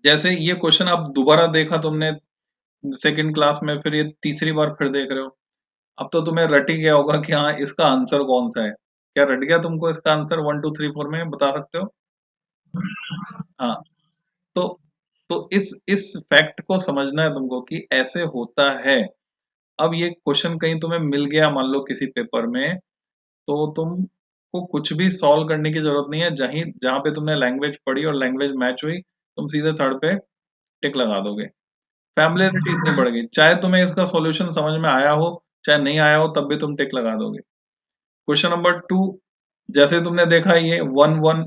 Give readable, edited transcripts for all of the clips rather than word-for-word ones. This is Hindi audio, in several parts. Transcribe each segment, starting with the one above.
जैसे ये क्वेश्चन आप दोबारा देखा तुमने सेकंड क्लास में, फिर ये तीसरी बार फिर देख रहे हो, अब तो तुम्हें रट ही गया होगा कि हाँ इसका आंसर कौन सा है। क्या रट गया तुमको इसका आंसर 1 2 3 4 में बता सकते हो? हाँ। तो इस फैक्ट को समझना है तुमको कि ऐसे होता है। अब ये क्वेश्चन कहीं तुम्हें मिल गया मान लो किसी पेपर में, तो तुमको कुछ भी सॉल्व करने की जरूरत नहीं है। जहीं जहां पे तुमने लैंग्वेज पढ़ी और लैंग्वेज मैच हुई, तुम सीधे थर्ड पे टिक लगा दोगे। फैमिलियरिटी इतनी बढ़ गई, चाहे तुम्हें इसका सॉल्यूशन समझ में आया हो चाहे नहीं आया हो, तब भी तुम टिक लगा दोगे। क्वेश्चन नंबर 2, जैसे तुमने देखा ये 1 1,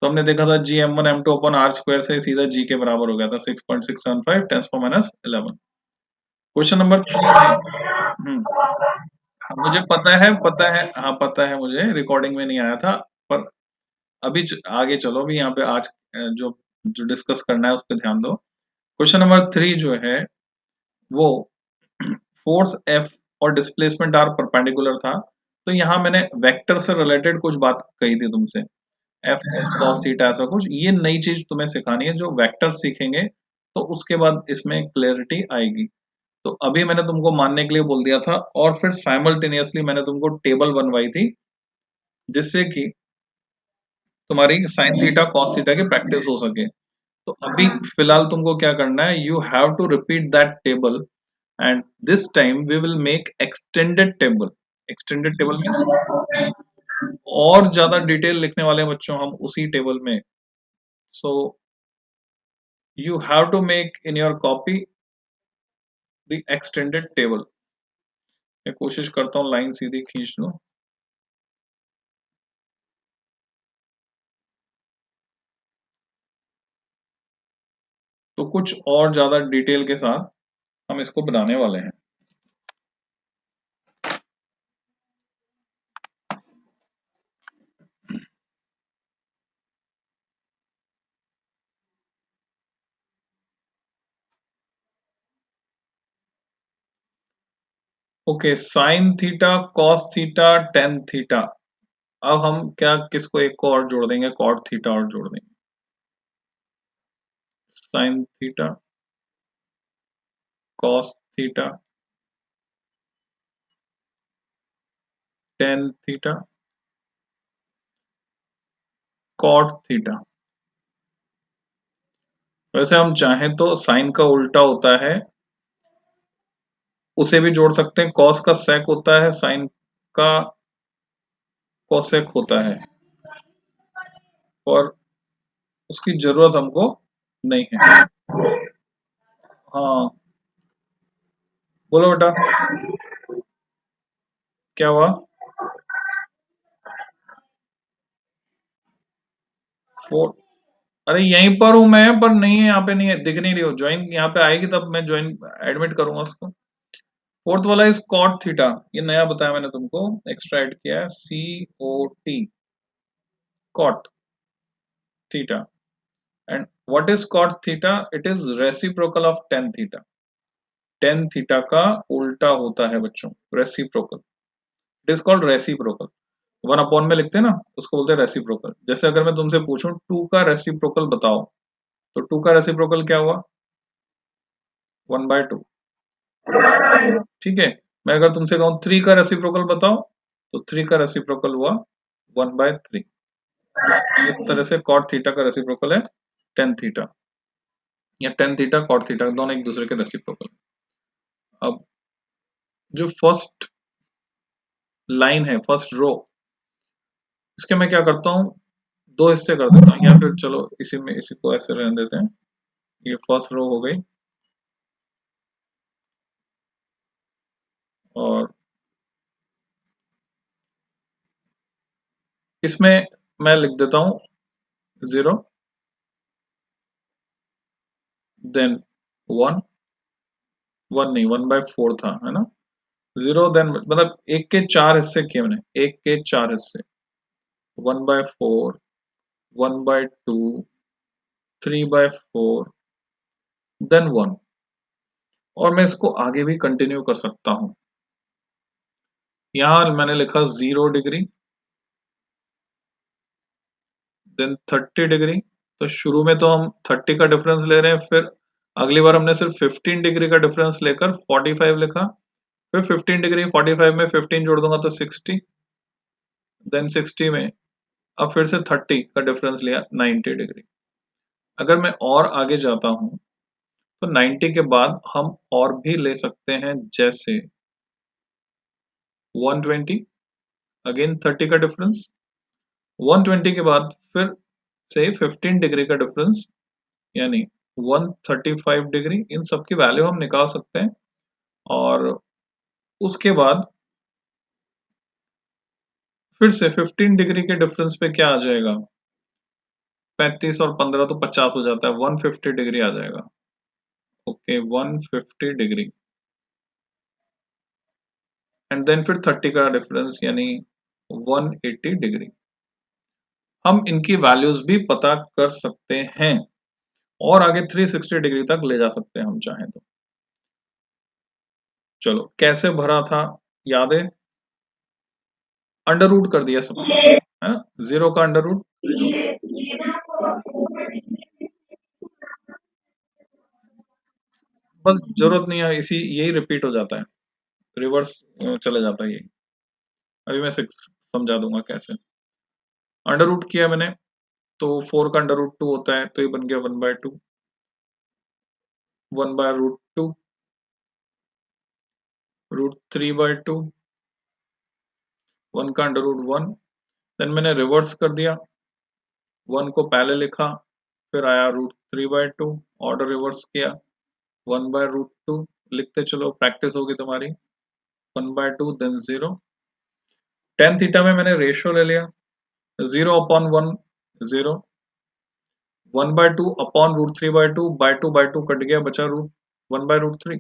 तो हमने देखा था जी m1 m2 upon are square से सीधा जी के बराबर हो गया था 6.675 10⁻11। क्वेश्चन नंबर 3 में हाँ, मुझे पता है, हाँ पता है, मुझे रिकॉर्डिंग में नहीं आया था। पर अभी आगे चलो, अभी यहाँ पे आज जो जो डिस्कस करना है उस पर ध्यान दो। क्वेश्चन नंबर 3 जो है वो फोर्स एफ और डिस्प्लेसमेंट आर परपेंडिकुलर था। तो यहाँ मैंने वेक्टर से रिलेटेड कुछ बात कही थी तुमसे, एफ एस कॉस थीटा ऐसा कुछ। ये नई चीज तुम्हें सिखानी है, जो वेक्टर सीखेंगे तो उसके बाद इसमें क्लैरिटी आएगी। तो अभी मैंने तुमको मानने के लिए बोल दिया था, और फिर साइमल्टेनियसली मैंने तुमको टेबल बनवाई थी, जिससे कि तुम्हारी साइन थीटा कॉस थीटा की प्रैक्टिस हो सके। तो अभी फिलहाल तुमको क्या करना है, you have to repeat that table, and this time we will make extended table. Extended table means और ज्यादा डिटेल लिखने वाले बच्चों हम उसी टेबल में। So you have to make in your copy the extended table. मैं कोशिश करता हूँ लाइन सीधी खींच लूं। तो कुछ और ज्यादा डिटेल के साथ हम इसको बनाने वाले हैं। Okay, sign theta cos theta tan theta. अब हम क्या किसको एक को और जोड़ देंगे, कॉट थीटा और जोड़ देंगे। Sine theta cos theta tan theta cot theta. वैसे हम चाहें तो साइन का उल्टा होता है, उसे भी जोड़ सकते हैं। कॉस का सेक होता है, साइन का कोसेक होता है, और उसकी जरूरत हमको नहीं है। हाँ, बोलो बेटा, क्या हुआ? फोर, अरे यहीं पर हूं मैं, पर नहीं है यहाँ पे, नहीं है, दिख नहीं रही हो। ज्वाइन यहाँ पे आएगी तब मैं ज्वाइन एडमिट करूंगा उसको। फोर्थ वाला इज कॉट थीटा, ये नया बताया मैंने तुमको, एक्स्ट्रा ऐड किया है, COT, cot theta. And what is cot theta? It is reciprocal of tan theta. Tan theta का उल्टा होता है बच्चों, reciprocal. It is called reciprocal. 1 upon में लिखते हैं ना, उसको बोलते हैं रेसिप्रोकल। जैसे अगर मैं तुमसे पूछूं 2 का रेसिप्रोकल बताओ, तो 2 का रेसिप्रोकल क्या हुआ? 1/2। ठीक है। मैं अगर तुमसे कहूं 3 का रेसिप्रोकल बताओ, तो 3 का रेसिप्रोकल हुआ 1/3। इस तरह से कॉट थीटा का रेसिप्रोकल है टेन थीटा, या टेन थीटा कॉट थीटा दोनों एक दूसरे के रेसिप्रोकल। अब जो फर्स्ट लाइन है, फर्स्ट रो, इसके मैं क्या करता हूँ, दो हिस्से कर देता हूँ, या फिर चलो इसी में इसी को ऐसे रहने देते हैं। ये फर्स्ट रो हो गई, और इसमें मैं लिख देता हूँ 0, देन 1, 1 नहीं 1/4 था, है ना। 0 देन, मतलब एक के चार हिस्से किए मैंने, एक के चार हिस्से, 1/4, 1/2, 3/4, देन 1। और मैं इसको आगे भी कंटिन्यू कर सकता हूं। यहां मैंने लिखा 0 डिग्री, देन 30 डिग्री। तो शुरू में तो हम 30 का डिफरेंस ले रहे हैं, फिर अगली बार हमने सिर्फ 15 डिग्री का डिफरेंस लेकर 45 लिखा, फिर 15 डिग्री 45 में 15 जोड़ दूंगा तो 60, देन 60 में अब फिर से 30 का डिफरेंस लिया 90 डिग्री। अगर मैं और आगे जाता हूं तो 90 के बाद हम और भी ले सकते हैं, जैसे 120, अगेन 30 का डिफरेंस, 120 के बाद फिर से 15 डिग्री का डिफरेंस यानी 135 डिग्री। इन सब की वैल्यू हम निकाल सकते हैं और उसके बाद फिर से 15 डिग्री के डिफरेंस पे क्या आ जाएगा, 35 और 15 तो 50 हो जाता है, 150 डिग्री आ जाएगा। ओके 150 डिग्री एंड देन फिर 30 का डिफरेंस यानी 180 डिग्री। हम इनकी वैल्यूज भी पता कर सकते हैं और आगे 360 डिग्री तक ले जा सकते हैं हम चाहें तो। चलो कैसे भरा था याद है, अंडर रूट कर दिया सब, है ना, 0 का अंडर रूट, बस जरूरत नहीं है, इसी यही रिपीट हो जाता है, रिवर्स चले जाता है यही। अभी मैं 6 समझा दूंगा कैसे। अंडर रूट किया मैंने तो 4 का अंडर रूट 2 होता है, तो ये बन गया 1/2, 1/√2, √3/2, 1 का अंडर रूट 1, देन मैंने रिवर्स कर दिया, 1 को पहले लिखा, फिर आया √3/2, ऑर्डर रिवर्स किया, 1/√2 लिखते चलो, प्रैक्टिस होगी तुम्हारी, 1/2 देन 0। tan थीटा में मैंने रेशियो ले लिया, 0/1 0, 1/2 अपॉन √3/2, बाय टू कट गया, बचा रूट 1/√3,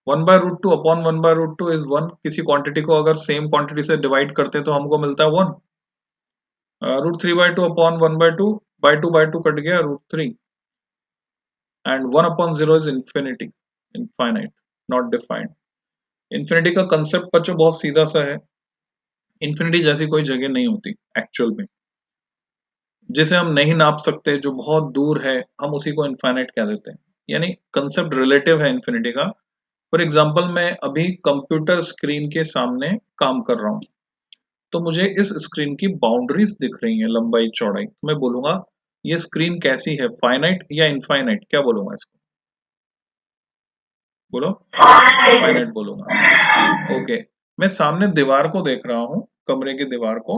1/√2 अपॉन 1/√2 इज 1। किसी क्वांटिटी को अगर सेम क्वांटिटी से डिवाइड करते हैं तो हमको मिलता है 1। √3/2 अपॉन 1/2, बाय टू कट गया √3 and 1 upon 0 is infinity, infinite, not defined. Infinity का कंसेप्ट बच्चों बहुत सीधा सा है, इन्फिनिटी जैसी कोई जगह नहीं होती एक्चुअल में, जिसे हम नहीं नाप सकते, जो बहुत दूर है, हम उसी को इनफाइनाइट कह देते हैं। यानी कंसेप्ट रिलेटिव है इन्फिनिटी का। फॉर एग्जाम्पल मैं अभी कंप्यूटर स्क्रीन के सामने काम कर रहा हूं, तो मुझे इस स्क्रीन की बाउंड्रीज दिख रही हैं, लंबाई चौड़ाई, तो मैं बोलूंगा ये स्क्रीन कैसी है, फाइनाइट या इनफाइनाइट, क्या बोलूंगा इसको, बोलो, फाइनाइट बोलूंगा। ओके, मैं सामने दीवार को देख रहा हूँ, कमरे की दीवार को,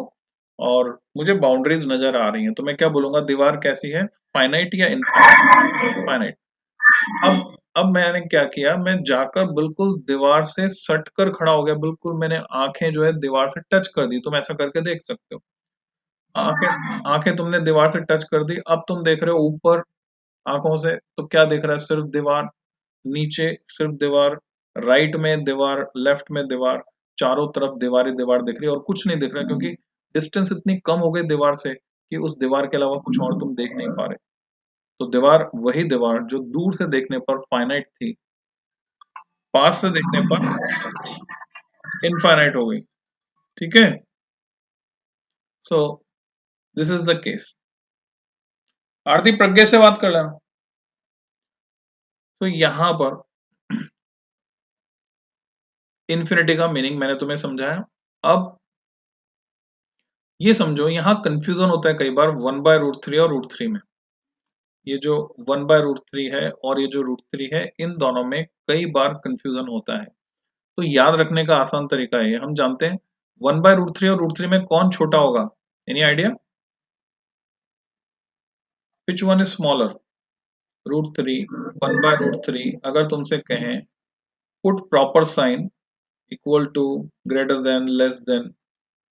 और मुझे बाउंड्रीज नजर आ रही हैं, तो मैं क्या बोलूंगा, दीवार कैसी है, फाइनाइट या इनफाइनाइट, फाइनाइट। अब मैंने क्या किया, मैं जाकर बिल्कुल दीवार से सट कर खड़ा हो गया, बिल्कुल मैंने आंखें जो है दीवार से टच कर दी, तुम ऐसा करके देख सकते हो, आंखें आंखें तुमने दीवार से टच कर दी, अब तुम देख रहे हो ऊपर आंखों से, तो क्या दिख रहा है, सिर्फ दीवार, नीचे सिर्फ दीवार, राइट में दीवार, लेफ्ट में दीवार, चारों तरफ दीवार ही दीवार दिख रही है और कुछ नहीं दिख रहा, क्योंकि डिस्टेंस इतनी कम हो गई दीवार से कि उस दीवार के अलावा कुछ और तुम देख नहीं पा रहे। तो दीवार, वही दीवार जो दूर से देखने पर फाइनाइट थी, पास से देखने पर इनफाइनाइट हो गई। ठीक है, so this is the case. Aarti Pragya से बात कर लेना। तो यहां पर इन्फिनिटी का मीनिंग मैंने तुम्हें समझाया। अब ये समझो, यहां कंफ्यूजन होता है कई बार 1/√3 और √3 में। ये जो 1/√3 है और ये जो √3 है, इन दोनों में कई बार कंफ्यूजन होता है। तो याद रखने का आसान तरीका है, हम जानते हैं 1/√3 और √3 में कौन छोटा होगा, any idea, which one is smaller, √3, 1/√3। अगर तुमसे कहें put proper sign, equal to, greater than, less than,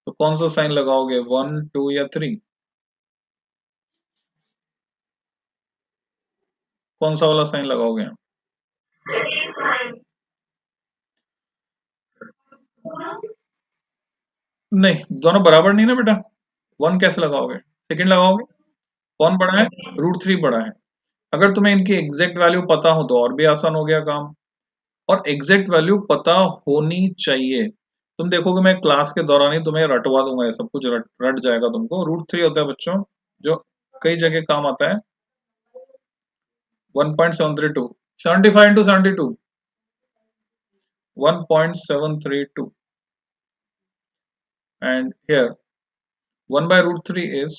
तो कौन सा साइन लगाओगे, 1, 2 या 3, कौन सा वाला साइन लगाओगे, नहीं दोनों बराबर नहीं ना बेटा, 1 कैसे लगाओगे, सेकंड लगाओगे, कौन बड़ा है, √3 बड़ा है। अगर तुम्हें इनकी एग्जैक्ट वैल्यू पता हो तो और भी आसान हो गया काम, और एग्जैक्ट वैल्यू पता होनी चाहिए। तुम देखोगे मैं क्लास के दौरान ही तुम्हें रटवा दूंगा, ये सब कुछ रट रट जाएगा तुमको। रूट थ्री होता है बच्चों जो कई जगह काम आता है। 1.732, 75 into 72, 1.732, and here 1 by root 3 is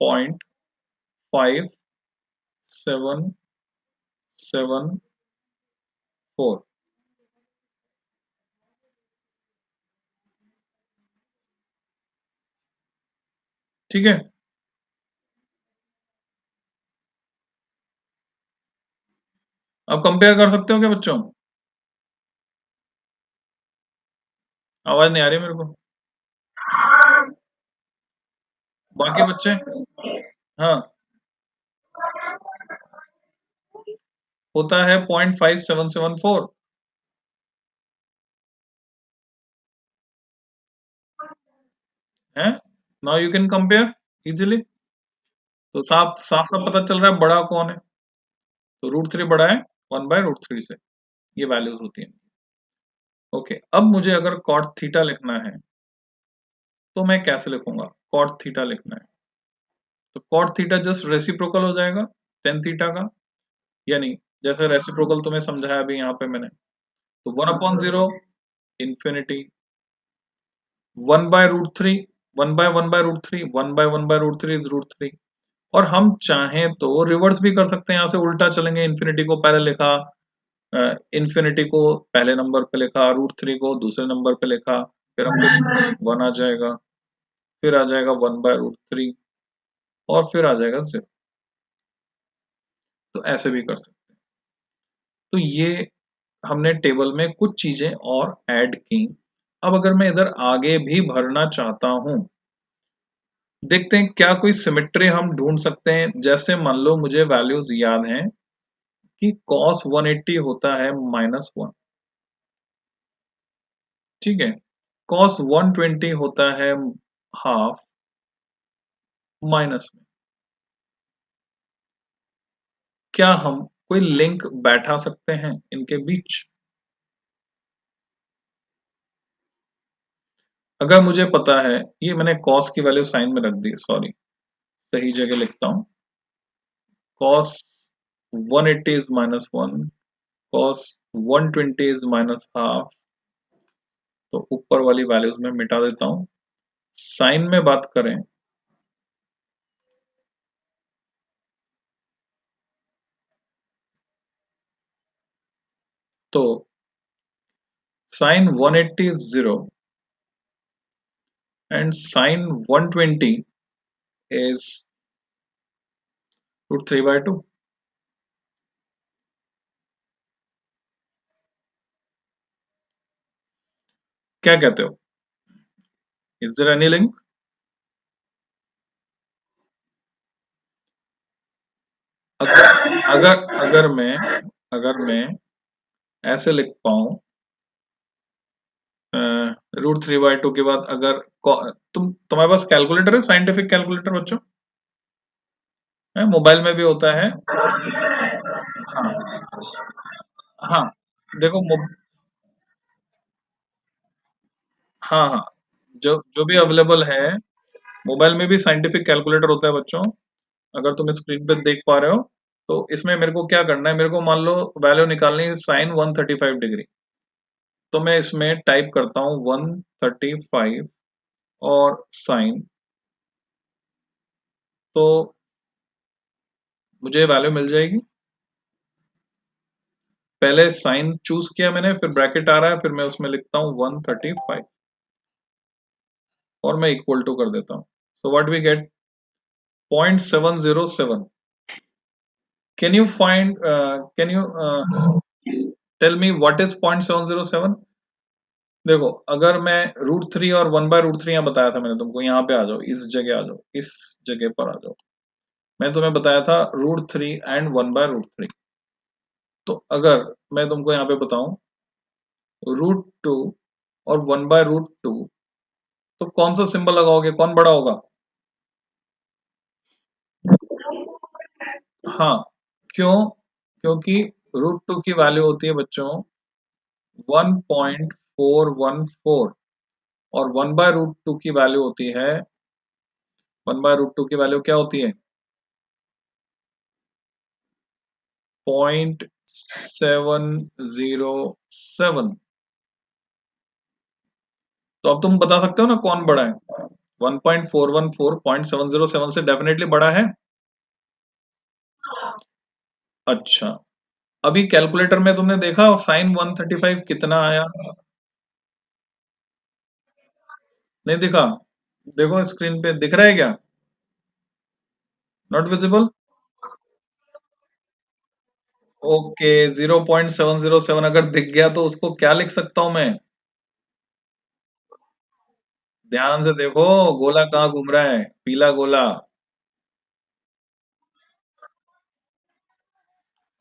0.5774। ठीक है, अब कंपेयर कर सकते हो क्या बच्चों? आवाज नहीं आ रही मेरे को। बाकी बच्चे? हाँ, होता है 0.5774 है। Now you can compare easily. तो साफ साफ साफ पता चल रहा है बड़ा कौन है। तो रूट थ्री बड़ा है 1/√3 से। ये वैल्यूज होती हैं। ओके, अब मुझे अगर कॉट थीटा लिखना है तो मैं कैसे लिखूंगा? कॉट थीटा लिखना है तो कॉट थीटा जस्ट रेसिप्रोकल हो जाएगा टेन थीटा का, यानी जैसे रेसिप्रोकल तुम्हें समझाया अभी यहाँ पे मैंने। तो 1/0 इंफिनिटी 1/√3, 1/1/√3, 1/1/√3 इज रूट थ्री। और हम चाहें तो रिवर्स भी कर सकते हैं, यहाँ से उल्टा चलेंगे। इन्फिनिटी को पहले लिखा, इन्फिनिटी को पहले नंबर पे लिखा, रूट थ्री को दूसरे नंबर पे लिखा, फिर हम वन आ जाएगा, फिर आ जाएगा 1/√3, और फिर आ जाएगा 0। तो ऐसे भी कर सकते हैं। तो ये हमने टेबल में कुछ चीजें और ऐड की। अब अगर मैं इधर आगे भी भरना चाहता हूं, देखते हैं क्या कोई सिमेट्री हम ढूंढ सकते हैं। जैसे मान लो मुझे वैल्यूज याद हैं कि cos 180 होता है -1, ठीक है, cos 120 होता है हाफ माइनस में। क्या हम कोई लिंक बैठा सकते हैं इनके बीच? अगर मुझे पता है, ये मैंने cos की वैल्यू साइन में रख दी, सॉरी, सही जगह लिखता हूँ। cos 180 is -1, cos 120 is minus half. तो ऊपर वाली वैल्यूज में मिटा देता हूँ। साइन में बात करें तो sin 180 is 0 and sin 120 is √3/2। क्या कहते हो? Is there any link? अगर अगर अगर मैं ऐसे लिख पाऊं, √3/2 के बाद अगर तुम्हारे पास कैलकुलेटर है, साइंटिफिक कैलकुलेटर बच्चों? है, मोबाइल में भी होता है। हाँ, हाँ, देखो हाँ, हाँ, जो जो भी अवेलेबल है, मोबाइल में भी साइंटिफिक कैलकुलेटर होता है बच्चों। अगर तुम स्क्रीन पे देख पा रहे हो, तो इसमें मेरे को क्या करना है, मेरे को मान लो वैल्यू निकालनी है साइन 135 डिग्री। तो मैं इसमें टाइप करता हूँ 135 और साइन, तो मुझे वैल्यू मिल जाएगी। पहले साइन चूज किया मैंने, फिर ब्रैकेट आ रहा है, फिर मैं उसमें लिखता हूँ 135 और मैं इक्वल टू कर देता हूँ। So what we get 0.707। Can you find, can you tell me what is 0.707? देखो, अगर मैं √3 और 1/√3 यहाँ बताया था मैंने तुमको, यहाँ पे आ जाओ, इस जगह आ जाओ, इस जगह पर आ जाओ। मैंने तुम्हें बताया था √3 एंड 1/√3। तो अगर मैं तुमको यहाँ पे बताऊं √2 और 1/√2, तो कौन सा सिंबल लगाओगे, कौन बड़ा होगा? हाँ, क्यों? क्योंकि √2 की वैल्यू होती है बच्चों 1.414। और 1/√2 की वैल्यू होती है, 1/√2 की वैल्यू क्या होती है? 0.707। तो अब तुम बता सकते हो ना कौन बड़ा है? 1.414 0.707 से डेफिनेटली बड़ा है। अच्छा, अभी कैलकुलेटर में तुमने देखा साइन 135 कितना आया? नहीं दिखा? देखो स्क्रीन पे दिख रहा है क्या? Not visible? ओके, 0.707 अगर दिख गया तो उसको क्या लिख सकता हूं मैं? ध्यान से देखो, गोला कहाँ घूम रहा है, पीला गोला।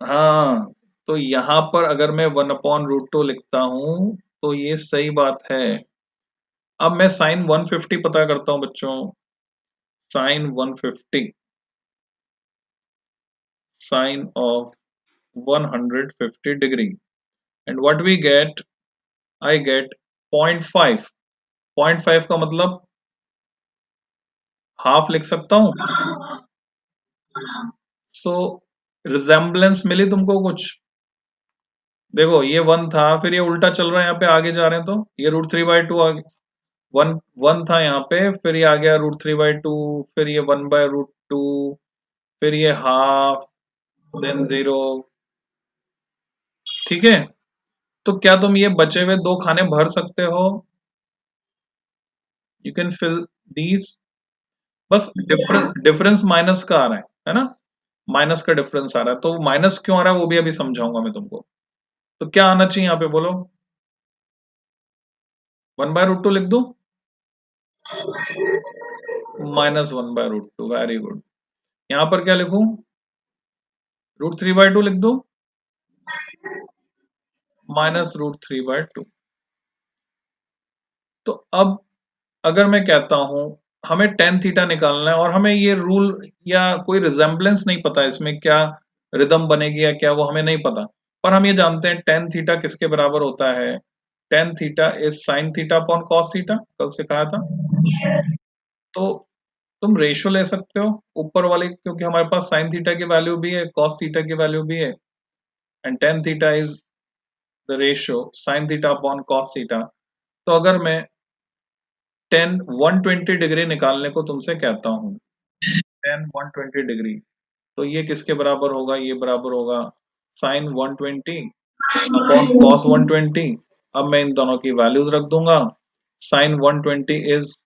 हाँ, तो यहां पर अगर मैं 1/√2 लिखता हूं तो ये सही बात है। अब मैं साइन 150 पता करता हूं बच्चों। Sine 150, sine of 150 degree, and what we get, I get 0.5। 0.5 का मतलब हाफ लिख सकता हूँ। सो रिजेम्बलेंस मिली तुमको कुछ? देखो ये 1 था, फिर ये उल्टा चल रहा है, यहाँ पे आगे जा रहे हैं तो ये √3/2 आ गया। 1 1 था यहाँ पे, फिर ये आ गया √3/2, फिर ये 1/√2, फिर ये हाफ, देन 0। ठीक है, तो क्या तुम ये बचे हुए दो खाने भर सकते हो? You can fill these. बस डिफरेंस माइनस का आ रहा है ना? माइनस का डिफरेंस आ रहा है, तो माइनस क्यों आ रहा है वो भी अभी समझाऊंगा मैं तुमको। तो क्या आना चाहिए यहाँ पे बोलो? 1/√2 लिख दूं? -1/√2, वेरी गुड। यहाँ पर क्या लिखूं? √3/2 लिख दूं? -√3/2। तो अब अगर मैं कहता हूं हमें टेन थीटा निकालना है, और हमें ये रूल या कोई रिजेम्बलेंस नहीं पता इसमें क्या रिदम बनेगी या क्या, वो हमें नहीं पता। पर हम ये जानते हैं टेन थीटा किसके बराबर होता है? Tan theta is sine theta upon cos theta, कल से कहा था। तो तुम रेशियो ले सकते हो ऊपर वाले, क्योंकि हमारे पास साइन थीटा की वैल्यू भी है, कॉस थीटा की वैल्यू भी है, and tan theta is the ratio sine theta upon cos theta. तो अगर मैं 120 डिग्री निकालने को तुमसे कहता हूँ, 120 डिग्री, तो ये किसके बराबर होगा? ये बराबर होगा साइन 120 अपॉन कॉस 120। अब मैं इन दोनों की वैल्यूज रख दूंगा। साइन 120 इज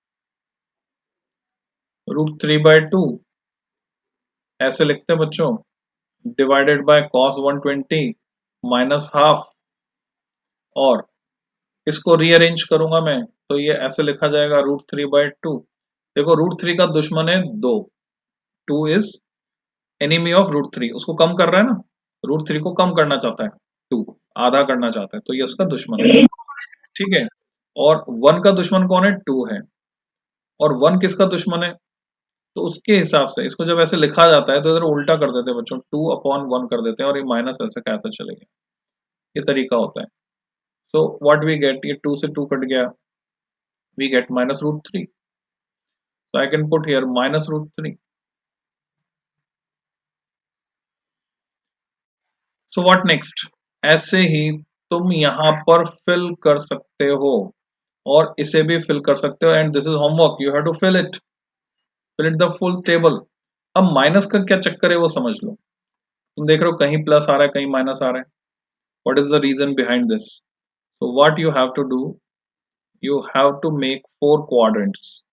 √3/2, ऐसे लिखते हैं बच्चों, divided by cos 120 minus half, और इसको रीअरेंज करूंगा मैं तो ये ऐसे लिखा जाएगा √3/2। देखो √3 का दुश्मन है 2, 2 इज एनिमी ऑफ √3, उसको कम कर रहा है ना, √3 को कम करना चाहता है, 2 आधा करना चाहता है, तो ये उसका दुश्मन है। ठीक है, और 1 का दुश्मन कौन है? 2 है। और 1 किसका दुश्मन है? तो उसके हिसाब से इसको जब ऐसे लिखा जाता है तो इधर उल्टा कर देते हैं बच्चों, 2/1 कर देते हैं, और ये माइनस ऐसे का ऐसा चलेगा। ये तरीका होता है। सो व्हाट वी गेट, ये 2 से 2 कट गया, we get -√3। So I can put here -√3। So what next? ऐसे ही तुम यहाँ पर फिल कर सकते हो, और इसे भी फिल कर सकते हो, and this is homework, you have to fill it the full table. अब माइनस का क्या चक्कर है वो समझ लो। तुम देख रहे हो कहीं प्लस आ रहा है, कहीं माइनस आ रहा है। What is the reason behind this? So what you have to do, you have to make 4 quadrants.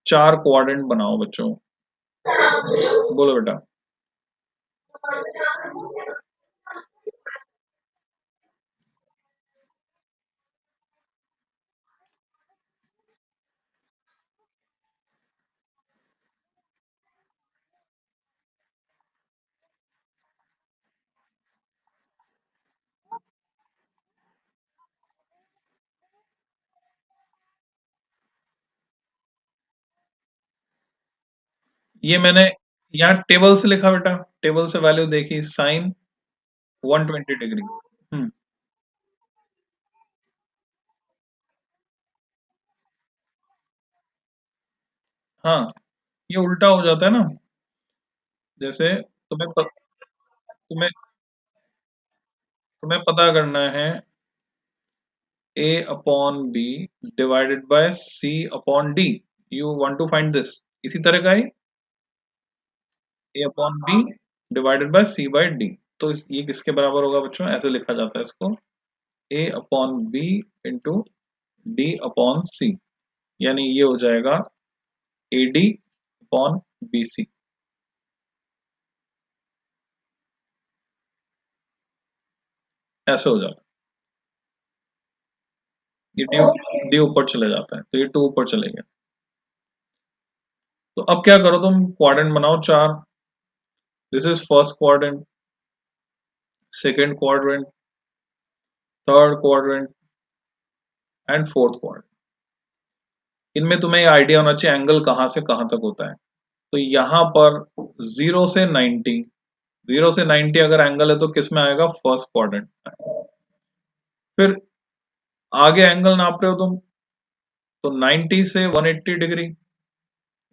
4 quadrant बनाओ बच्चों। बोलो बेटा। ये मैंने यहाँ टेबल से लिखा बेटा, टेबल से वैल्यू देखी, साइन 120 डिग्री। हम्म। हाँ, ये उल्टा हो जाता है ना। जैसे तुम्हें तुम्हें पता करना है a upon b divided by c upon d। You want to find this. इसी तरह का है a upon b divided by c by d। तो ये किसके बराबर होगा बच्चों? ऐसे लिखा जाता है इसको, a upon b into d upon c। यानी ये हो जाएगा ad अपॉन bc। ऐसे हो जाता है। ये d ऊपर चले जाता है, तो ये 2 ऊपर चले गया। तो अब क्या करो, तुम क्वाड्रेंट बनाओ 4। This is first quadrant, second quadrant, third quadrant and fourth quadrant. इनमें तुम्हें आइडिया होना चाहिए एंगल कहां से कहां तक होता है। तो यहां पर 0 से 90, 0 से 90 अगर एंगल है तो किस में आएगा? First quadrant. फिर आगे एंगल नाप रहे हो तुम, तो 90 से 180 डिग्री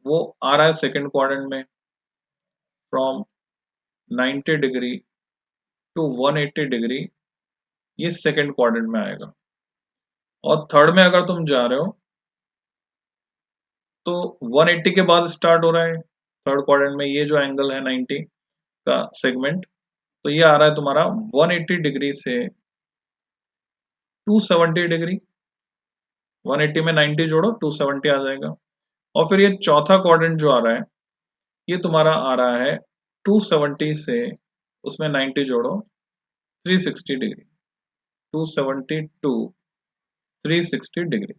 वो आ रहा है सेकंड क्वाड्रेंट में। फ्रॉम 90 डिग्री टू 180 डिग्री ये सेकंड क्वाड्रेंट में आएगा। और थर्ड में अगर तुम जा रहे हो तो 180 के बाद स्टार्ट हो रहा है थर्ड क्वाड्रेंट में ये जो एंगल है 90 का सेगमेंट। तो ये आ रहा है तुम्हारा 180 डिग्री से 270 डिग्री। 180 में 90 जोड़ो 270 आ जाएगा। और फिर ये चौथा क्वाड्रेंट जो आ रहा है ये तुम्हारा आ रहा है 270 से, उसमें 90 जोड़ो 360 डिग्री। 270 to 360 degree.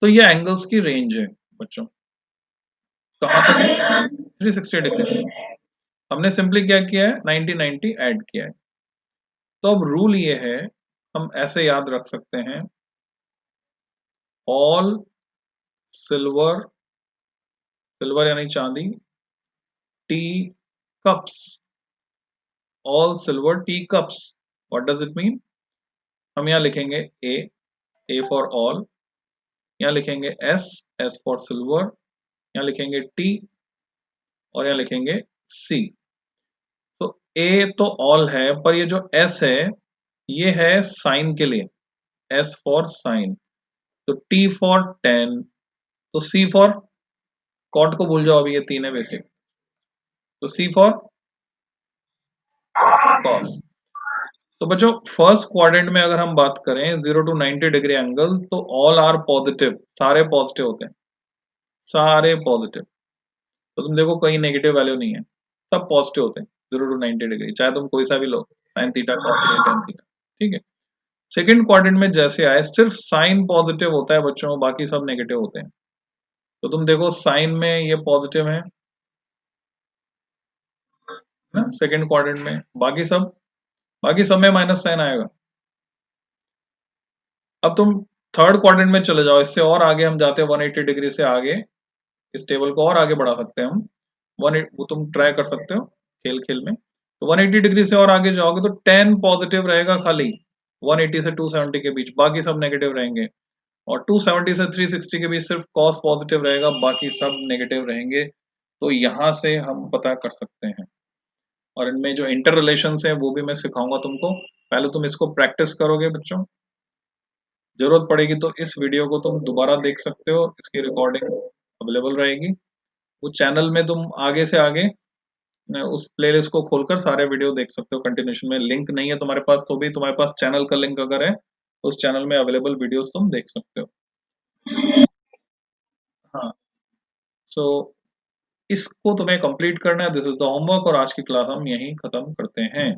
तो ये एंगल्स की रेंज है बच्चों। कहाँ तक? 360 डिग्री। हमने सिंपली क्या किया है? 90 90 ऐड किया है। तो अब रूल ये है, हम ऐसे याद रख सकते हैं, ऑल सिल्वर, सिल्वर यानी चांदी, T cups, all silver T cups. What does it mean? हम यहाँ लिखेंगे ए फॉर ऑल, यहाँ लिखेंगे एस फॉर सिल्वर, यहाँ लिखेंगे टी और यहाँ लिखेंगे सी। तो ए तो ऑल है, पर ये जो एस है ये है साइन के लिए, एस फॉर साइन। तो टी फॉर 10, तो सी फॉर कॉट को भूल जाओ, अभी ये तीन है बेसिक। तो सी फॉर कॉस। तो बच्चों फर्स्ट क्वाड्रेंट में अगर हम बात करें 0 टू 90 डिग्री एंगल, तो ऑल आर पॉजिटिव, सारे पॉजिटिव होते हैं, सारे पॉजिटिव। तो तुम देखो कहीं नेगेटिव वैल्यू नहीं है, सब पॉजिटिव होते हैं 0 टू 90 डिग्री, चाहे तुम कोई सा भी लो, sine theta cos theta tan theta. ठीक है। सेकंड क्वाड्रेंट में जैसे आए सिर्फ साइन पॉजिटिव होता है बच्चों, बाकी सब नेगेटिव होते हैं। तो तुम देखो साइन में ये पॉजिटिव है ना सेकंड क्वाड्रेंट में, बाकी सब में माइनस साइन आएगा। अब तुम थर्ड क्वाड्रेंट में चले जाओ, इससे और आगे हम जाते हैं 180 डिग्री से आगे, इस टेबल को और आगे बढ़ा सकते हैं हम। वो तुम ट्राई कर सकते हो खेल खेल में। तो 180 डिग्री से और आगे जाओगे तो 10 पॉजिटिव रहेगा खाली 180 से 270 के बीच, बाकी सब नेगेटिव रहेंगे। और 270 से 360 के बीच सिर्फ कॉस पॉजिटिव रहेगा, बाकी सब नेगेटिव रहेंगे। तो यहां से हम पता कर सकते हैं। और इनमें जो इंटर रिलेशन है वो भी मैं सिखाऊंगा तुमको, पहले तुम इसको प्रैक्टिस करोगे बच्चों। जरूरत पड़ेगी तो इस वीडियो को तुम दोबारा देख सकते हो, इसकी रिकॉर्डिंग अवेलेबल रहेगी। वो चैनल में तुम आगे से आगे उस प्लेलिस्ट को खोलकर सारे वीडियो देख सकते हो कंटिन्यूशन में। लिंक नहीं है तुम्हारे पास तो भी तुम्हारे पास चैनल का लिंक अगर है तो उस चैनल में अवेलेबल वीडियोस तुम देख सकते हो। हाँ। सो इसको तुम्हें कंप्लीट करना है, दिस इज द होमवर्क, और आज की क्लास हम यहीं खत्म करते हैं।